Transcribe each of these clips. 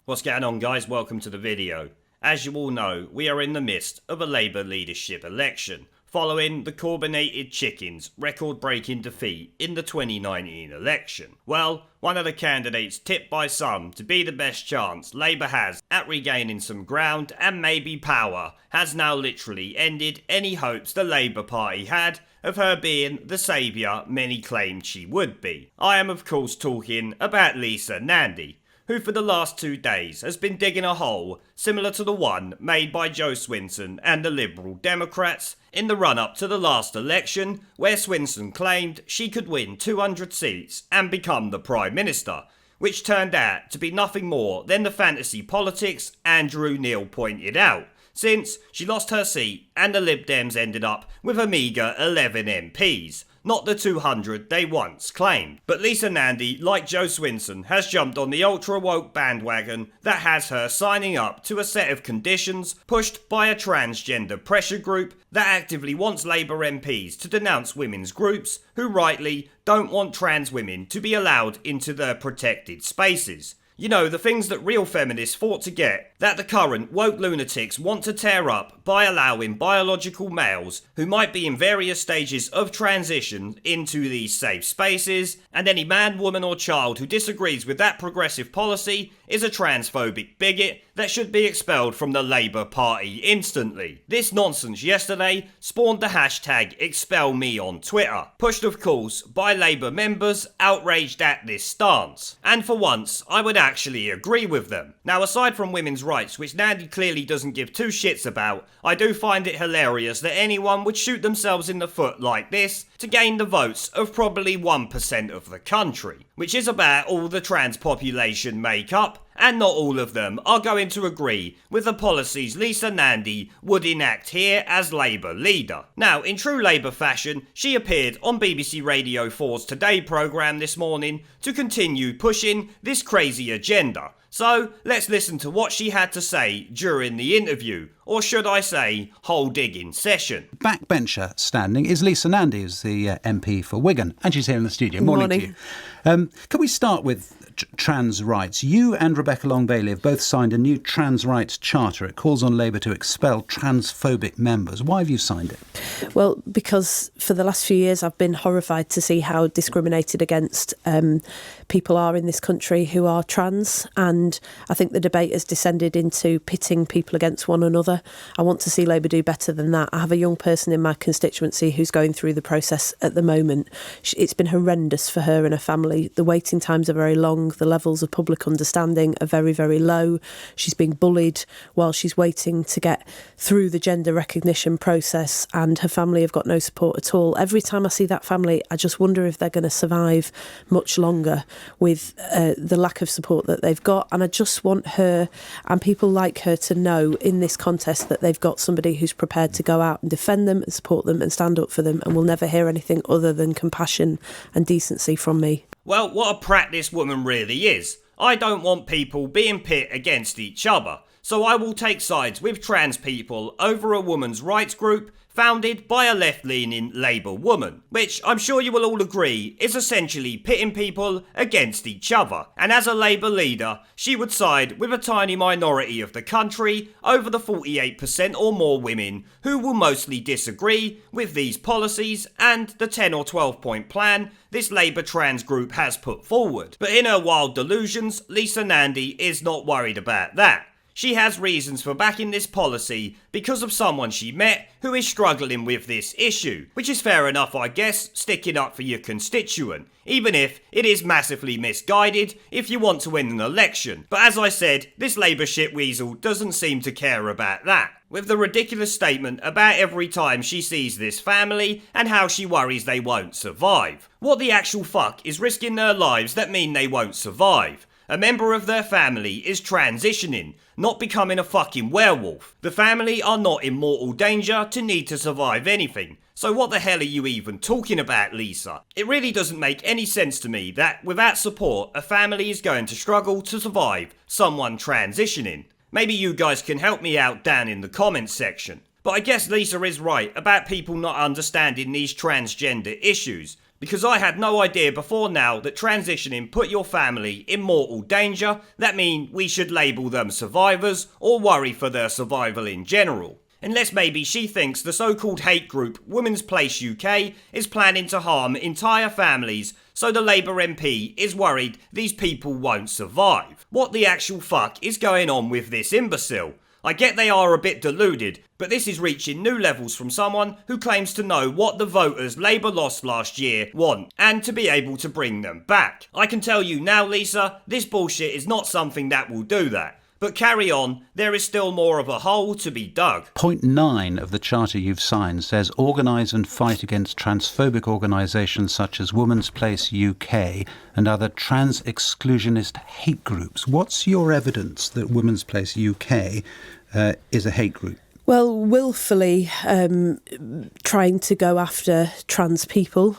What's going on, guys? Welcome to the video. As you all know, we are in the midst of a Labour leadership election, following the Corbynated Chickens' record-breaking defeat in the 2019 election. Well, one of the candidates tipped by some to be the best chance Labour has at regaining some ground and maybe power has now literally ended any hopes the Labour Party had of her being the saviour many claimed she would be. I am of course talking about Lisa Nandy, who for the last 2 days has been digging a hole similar to the one made by Joe Swinson and the Liberal Democrats in the run-up to the last election, where Swinson claimed she could win 200 seats and become the Prime Minister, which turned out to be nothing more than the fantasy politics Andrew Neil pointed out, since she lost her seat and the Lib Dems ended up with a meagre 11 MPs. Not the 200 they once claimed. But Lisa Nandy, like Joe Swinson, has jumped on the ultra-woke bandwagon that has her signing up to a set of conditions pushed by a transgender pressure group that actively wants Labour MPs to denounce women's groups who rightly don't want trans women to be allowed into their protected spaces. You know, the things that real feminists fought to get, that the current woke lunatics want to tear up by allowing biological males who might be in various stages of transition into these safe spaces, and any man, woman or child who disagrees with that progressive policy is a transphobic bigot that should be expelled from the Labour Party instantly. This nonsense yesterday spawned the hashtag #ExpelMe on Twitter, pushed of course by Labour members outraged at this stance. And for once, I would actually agree with them. Now, aside from women's rights, which Nandy clearly doesn't give two shits about, I do find it hilarious that anyone would shoot themselves in the foot like this to gain the votes of probably 1% of the country, which is about all the trans population make up, and not all of them are going to agree with the policies Lisa Nandy would enact here as Labour leader. Now, in true Labour fashion, she appeared on BBC Radio 4's Today programme this morning to continue pushing this crazy agenda. So, let's listen to what she had to say during the interview, or should I say, hole digging session. Backbencher standing is Lisa Nandy, who's the MP for Wigan, and she's here in the studio. Morning to you. Can we start with trans rights? You and Rebecca Long-Bailey have both signed a new trans rights charter. It calls on Labour to expel transphobic members. Why have you signed it? Well, because for the last few years I've been horrified to see how discriminated against people are in this country who are trans, and I think the debate has descended into pitting people against one another. I want to see Labour do better than that. I have a young person in my constituency who's going through the process at the moment. It's been horrendous for her and her family. The waiting times are very long. The levels of public understanding are very, very low. She's being bullied while she's waiting to get through the gender recognition process, and her family have got no support at all. Every time I see that family, I just wonder if they're going to survive much longer with the lack of support that they've got. And I just want her and people like her to know in this contest that they've got somebody who's prepared to go out and defend them and support them and stand up for them, and will never hear anything other than compassion and decency from me. Well, what a prat this woman really is. I don't want people being pit against each other, so I will take sides with trans people over a women's rights group founded by a left-leaning Labour woman, which I'm sure you will all agree is essentially pitting people against each other. And as a Labour leader, she would side with a tiny minority of the country over the 48% or more women who will mostly disagree with these policies and the 10 or 12 point plan this Labour trans group has put forward. But in her wild delusions, Lisa Nandy is not worried about that. She has reasons for backing this policy because of someone she met who is struggling with this issue, which is fair enough, I guess, sticking up for your constituent, even if it is massively misguided if you want to win an election. But as I said, this Labour shitweasel doesn't seem to care about that, with the ridiculous statement about every time she sees this family and how she worries they won't survive. What the actual fuck is risking their lives that mean they won't survive? A member of their family is transitioning, not becoming a fucking werewolf. The family are not in mortal danger to need to survive anything. So what the hell are you even talking about, Lisa? It really doesn't make any sense to me that without support, a family is going to struggle to survive someone transitioning. Maybe you guys can help me out down in the comments section. But I guess Lisa is right about people not understanding these transgender issues, because I had no idea before now that transitioning put your family in mortal danger. That mean we should label them survivors or worry for their survival in general. Unless maybe she thinks the so-called hate group Women's Place UK is planning to harm entire families, so the Labour MP is worried these people won't survive. What the actual fuck is going on with this imbecile? I get they are a bit deluded, but this is reaching new levels from someone who claims to know what the voters Labour lost last year want, and to be able to bring them back. I can tell you now, Lisa, this bullshit is not something that will do that. But carry on, there is still more of a hole to be dug. Point 9 of the charter you've signed says organise and fight against transphobic organisations such as Women's Place UK and other trans-exclusionist hate groups. What's your evidence that Women's Place UK is a hate group? Well, willfully trying to go after trans people,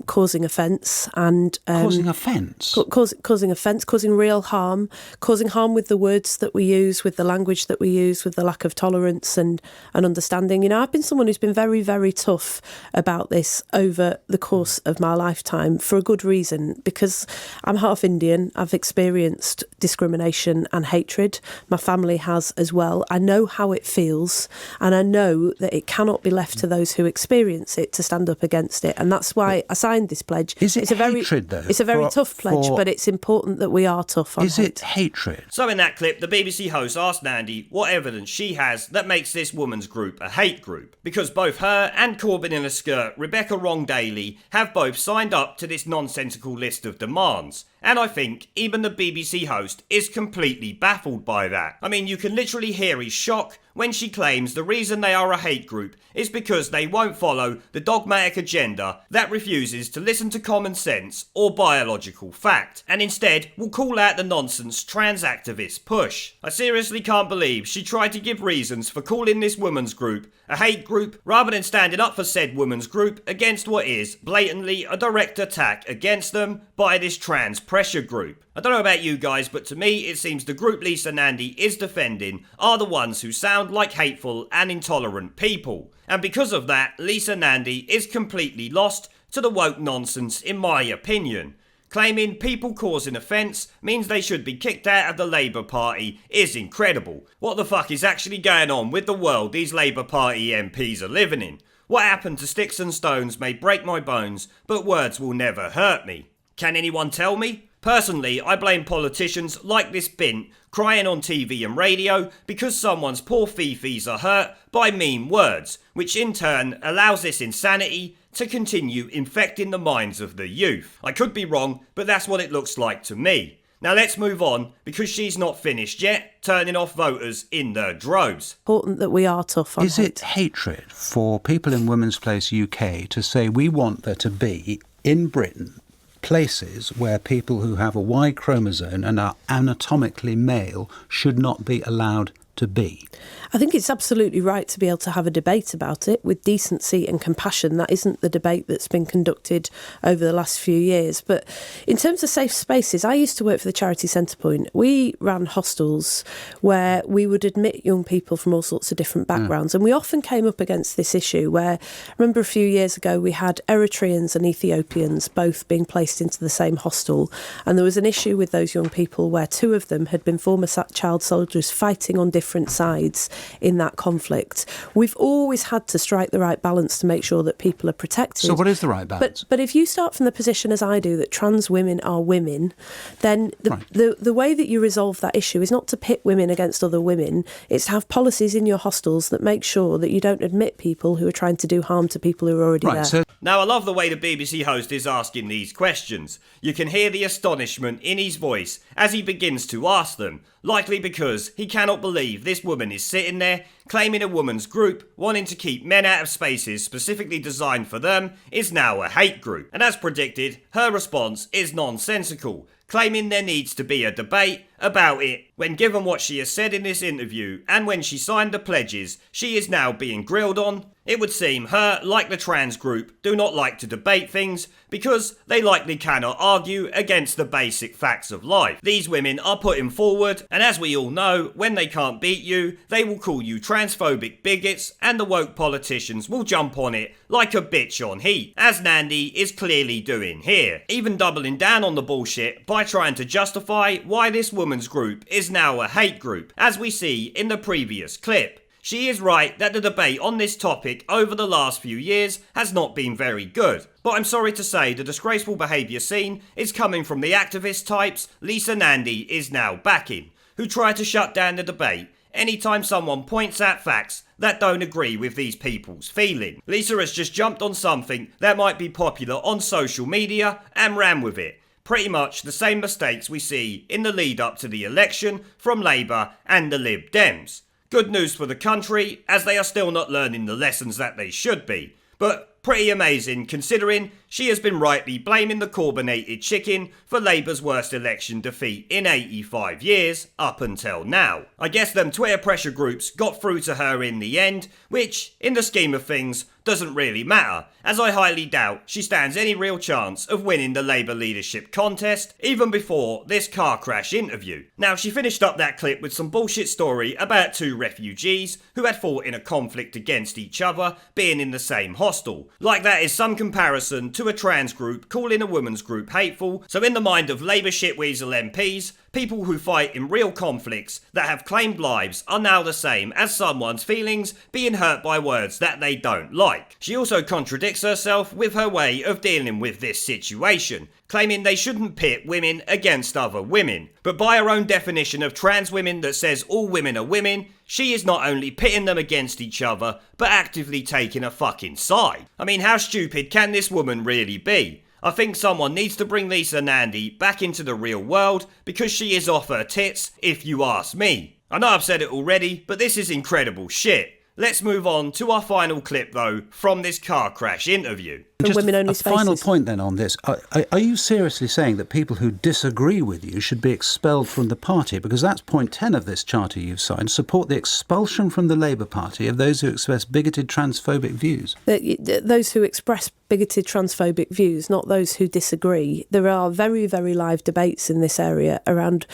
causing offence and... causing offence? Causing offence, causing real harm, causing harm with the words that we use, with the language that we use, with the lack of tolerance and understanding. You know, I've been someone who's been very, very tough about this over the course of my lifetime for a good reason, because I'm half Indian. I've experienced discrimination and hatred. My family has as well. I know how it feels. And I know that it cannot be left to those who experience it to stand up against it. And that's why I signed this pledge. Is it hatred, though? It's a very tough pledge, but it's important that we are tough on it. Is it hatred? So in that clip, the BBC host asked Nandy what evidence she has that makes this woman's group a hate group. Because both her and Corbyn in a skirt, Rebecca Wrong-Daly, have both signed up to this nonsensical list of demands. And I think even the BBC host is completely baffled by that. I mean, you can literally hear his shock when she claims the reason they are a hate group is because they won't follow the dogmatic agenda that refuses to listen to common sense or biological fact, and instead will call out the nonsense trans activists push. I seriously can't believe she tried to give reasons for calling this women's group a hate group rather than standing up for said women's group against what is blatantly a direct attack against them by this trans pressure group. I don't know about you guys, but to me it seems the group Lisa Nandy is defending are the ones who sound like hateful and intolerant people. And because of that, Lisa Nandy is completely lost to the woke nonsense in my opinion. Claiming people causing offence means they should be kicked out of the Labour Party is incredible. What the fuck is actually going on with the world these Labour Party MPs are living in? What happened to sticks and stones may break my bones, but words will never hurt me. Can anyone tell me? Personally, I blame politicians like this bint crying on TV and radio because someone's poor fifis are hurt by mean words, which in turn allows this insanity to continue infecting the minds of the youth. I could be wrong, but that's what it looks like to me. Now let's move on, because she's not finished yet, turning off voters in their droves. Important that we are tough on Is it hatred for people in Women's Place UK to say we want there to be, in Britain, places where people who have a Y chromosome and are anatomically male should not be allowed to be? I think it's absolutely right to be able to have a debate about it with decency and compassion. That isn't the debate that's been conducted over the last few years. But in terms of safe spaces, I used to work for the charity Centrepoint. We ran hostels where we would admit young people from all sorts of different backgrounds. And we often came up against this issue where, I remember a few years ago, we had Eritreans and Ethiopians both being placed into the same hostel. And there was an issue with those young people where two of them had been former child soldiers fighting on different sides in that conflict. We've always had to strike the right balance to make sure that people are protected. So what is the right balance? But if you start from the position as I do that trans women are women, then the way that you resolve that issue is not to pit women against other women. It's to have policies in your hostels that make sure that you don't admit people who are trying to do harm to people who are already there. Now I love the way the BBC host is asking these questions. You can hear the astonishment in his voice as he begins to ask them, likely because he cannot believe this woman is sitting there claiming a woman's group wanting to keep men out of spaces specifically designed for them is now a hate group. And as predicted, her response is nonsensical, claiming there needs to be a debate about it when given what she has said in this interview and when she signed the pledges she is now being grilled on, it would seem her, like the trans group, do not like to debate things because they likely cannot argue against the basic facts of life. These women are putting forward, and as we all know, when they can't beat you, they will call you transphobic bigots, and the woke politicians will jump on it like a bitch on heat, as Nandy is clearly doing here, even doubling down on the bullshit by trying to justify why this woman's group is now a hate group, as we see in the previous clip. She is right that the debate on this topic over the last few years has not been very good, but I'm sorry to say the disgraceful behaviour seen is coming from the activist types Lisa Nandy is now backing, who try to shut down the debate anytime someone points out facts that don't agree with these people's feeling. Lisa has just jumped on something that might be popular on social media and ran with it. Pretty much the same mistakes we see in the lead up to the election from Labour and the Lib Dems. Good news for the country, as they are still not learning the lessons that they should be. But pretty amazing considering she has been rightly blaming the Corbynated chicken for Labour's worst election defeat in 85 years up until now. I guess them Twitter pressure groups got through to her in the end, which, in the scheme of things, doesn't really matter, as I highly doubt she stands any real chance of winning the Labour leadership contest, even before this car crash interview. Now, she finished up that clip with some bullshit story about two refugees who had fought in a conflict against each other, being in the same hostel. Like that is some comparison to a trans group calling a women's group hateful, so in the mind of Labour shitweasel MPs, people who fight in real conflicts that have claimed lives are now the same as someone's feelings being hurt by words that they don't like. She also contradicts herself with her way of dealing with this situation, claiming they shouldn't pit women against other women. But by her own definition of trans women that says all women are women, she is not only pitting them against each other, but actively taking a fucking side. I mean, how stupid can this woman really be? I think someone needs to bring Lisa Nandy back into the real world because she is off her tits, if you ask me. I know I've said it already, but this is incredible shit. Let's move on to our final clip though, from this car crash interview. Just women-only a spaces. final point then on this. Are you seriously saying that people who disagree with you should be expelled from the party? Because that's point 10 of this charter you've signed. Support the expulsion from the Labour Party of those who express bigoted transphobic views. Those who express bigoted transphobic views, not those who disagree. There are very, very live debates in this area around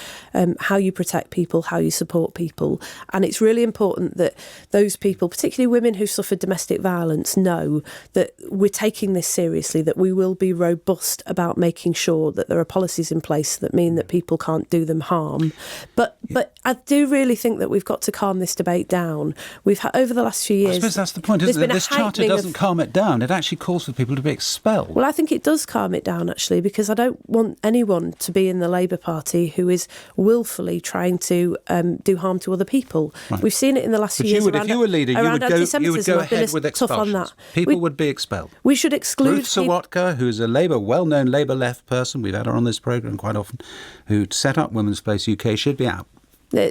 how you protect people, how you support people. And it's really important that those people, particularly women who suffered domestic violence, know that we're taking this seriously, that we will be robust about making sure that there are policies in place that mean that people can't do them harm. But I do really think that we've got to calm this debate down. We've had, over the last few years... I suppose that's the point, isn't it? This charter doesn't calm it down. It actually calls for people to be expelled. Well, I think it does calm it down, actually, because I don't want anyone to be in the Labour Party who is willfully trying to do harm to other people. Right. We've seen it in the last few years. If you were leader, you would go ahead with expulsions. People would be expelled. We should exclude Ruth Sawatka, who's a well-known Labour left person, we've had her on this programme quite often, who set up Women's Place UK, should be out.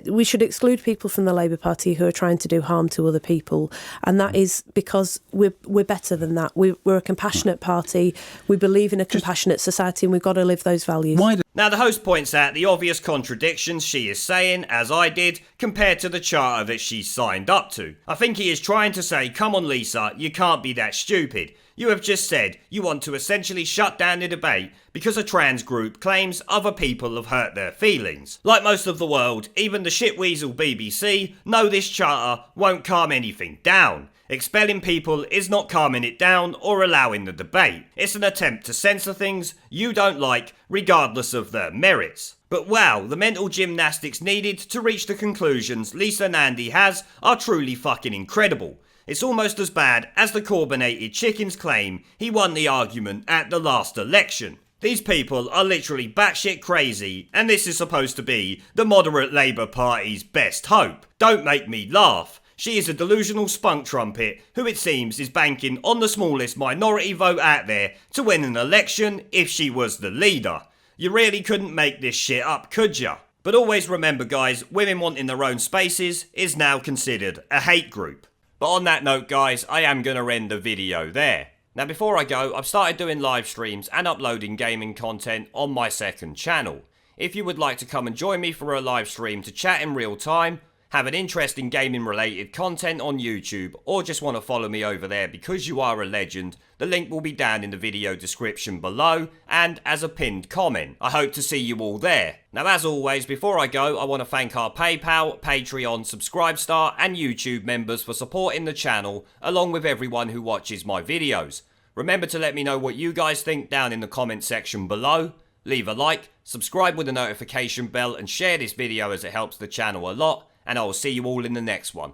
We should exclude people from the Labour Party who are trying to do harm to other people, and that is because we're better than that. We're a compassionate party. We believe in a compassionate society, and we've got to live those values. Now, the host points out the obvious contradictions she is saying, as I did, compared to the charter that she signed up to. I think he is trying to say, come on Lisa, you can't be that stupid. You have just said you want to essentially shut down the debate because a trans group claims other people have hurt their feelings. Like most of the world, even the shitweasel BBC know this charter won't calm anything down. Expelling people is not calming it down or allowing the debate. It's an attempt to censor things you don't like, regardless of their merits. But wow, the mental gymnastics needed to reach the conclusions Lisa Nandy has are truly fucking incredible. It's almost as bad as the Corbynated chicken's claim he won the argument at the last election. These people are literally batshit crazy, and this is supposed to be the moderate Labour Party's best hope. Don't make me laugh. She is a delusional spunk trumpet who it seems is banking on the smallest minority vote out there to win an election if she was the leader. You really couldn't make this shit up, could ya? But always remember guys, women wanting their own spaces is now considered a hate group. But on that note guys, I am going to end the video there. Now before I go, I've started doing live streams and uploading gaming content on my second channel. If you would like to come and join me for a live stream to chat in real time, have an interest in gaming related content on YouTube, or just want to follow me over there because you are a legend, the link will be down in the video description below and as a pinned comment. I hope to see you all there. Now as always, before I go, I want to thank our PayPal, Patreon, Subscribestar and YouTube members for supporting the channel, along with everyone who watches my videos. Remember to let me know what you guys think down in the comment section below. Leave a like, subscribe with the notification bell and share this video as it helps the channel a lot. And I will see you all in the next one.